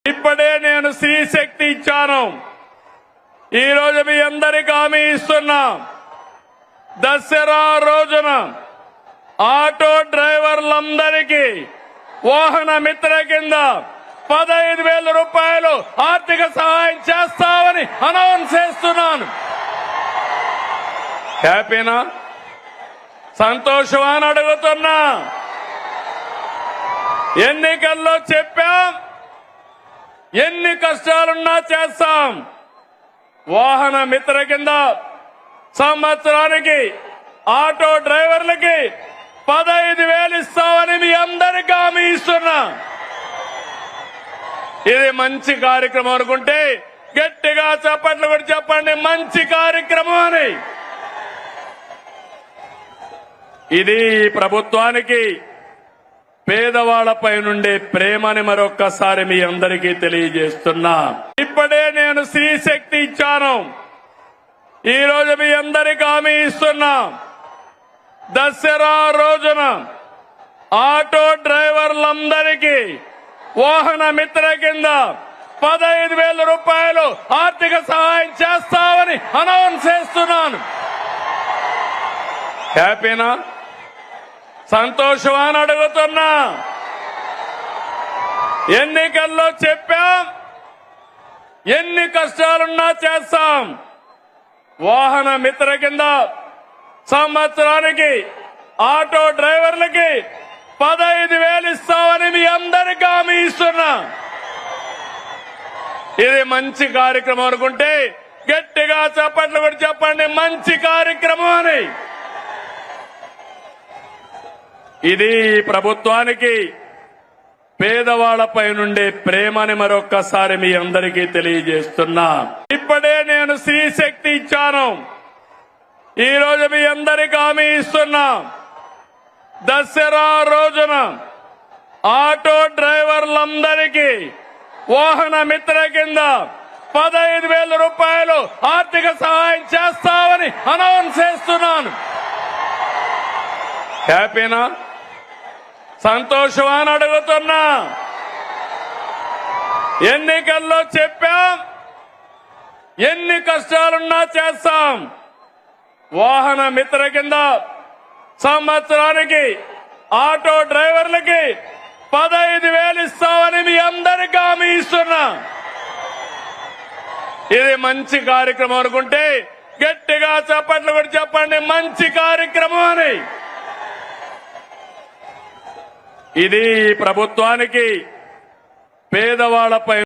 ఇప్పుడే నేను స్త్రీ శక్తి ఇచ్చాను. ఈ రోజు మీ అందరికీ హామీ ఇస్తున్నా, దసరా రోజున ఆటో డ్రైవర్లందరికీ వాహన మిత్ర కింద 15,000 రూపాయలు ఆర్థిక సహాయం చేస్తామని అనౌన్స్ చేస్తున్నాను. హ్యాపీనా? సంతోషమా అని అడుగుతున్నా. ఎన్నికల్లో చెప్పాం, ఎన్ని కష్టాలున్నా చేస్తాం. వాహన మిత్ర కింద సంవత్సరానికి ఆటో డ్రైవర్లకి 15,000 ఇస్తామని మీ అందరికీ హామీ ఇస్తున్నా. ఇది మంచి కార్యక్రమం అనుకుంటే గట్టిగా చప్పట్లు కూడా చెప్పండి, మంచి కార్యక్రమం అని. ఇది ప్రభుత్వానికి పేదవాళ్లపై నుండే ప్రేమని మరొక్కసారి మీ అందరికీ తెలియజేస్తున్నా. ఇప్పుడే నేను స్త్రీ శక్తి ఇచ్చాను. ఈ రోజు మీ అందరికీ హామీ ఇస్తున్నా, దసరా రోజున ఆటో డ్రైవర్లందరికీ వాహన మిత్ర కింద 15,000 రూపాయలు ఆర్థిక సహాయం చేస్తామని అనౌన్స్ చేస్తున్నాను. హ్యాపీనా? సంతోషమా అని అడుగుతున్నా. ఎన్నికల్లో చెప్పాం, ఎన్ని కష్టాలున్నా చేస్తాం. వాహన మిత్ర కింద సంవత్సరానికి ఆటో డ్రైవర్లకి 15,000 ఇస్తామని మీ అందరికీ హామీ ఇస్తున్నా. ఇది మంచి కార్యక్రమం అనుకుంటే గట్టిగా చప్పట్లు కూడా చెప్పండి, మంచి కార్యక్రమం అని. ఇది ప్రభుత్వానికి పేదవాళ్లపై నుండే ప్రేమని మరొక్కసారి మీ అందరికీ తెలియజేస్తున్నా. ఇప్పుడే నేను స్త్రీ శక్తి ఇచ్చాను. ఈ రోజు మీ అందరికీ హామీ ఇస్తున్నా, దసరా రోజున ఆటో డ్రైవర్లందరికీ వాహన మిత్ర కింద 15,000 రూపాయలు ఆర్థిక సహాయం చేస్తామని అనౌన్స్ చేస్తున్నాను. హ్యాపీనా? సంతోషమా అని అడుగుతున్నా. ఎన్నికల్లో చెప్పాం, ఎన్ని కష్టాలున్నా చేస్తాం. వాహన మిత్ర కింద సంవత్సరానికి ఆటో డ్రైవర్లకి 15,000 ఇస్తామని మీ అందరికీ హామీ ఇస్తున్నా. ఇది మంచి కార్యక్రమం అనుకుంటే గట్టిగా చప్పట్లు కూడా చెప్పండి, మంచి కార్యక్రమం అని. ఇది ప్రభుత్వానికి పేదవాళ్లపై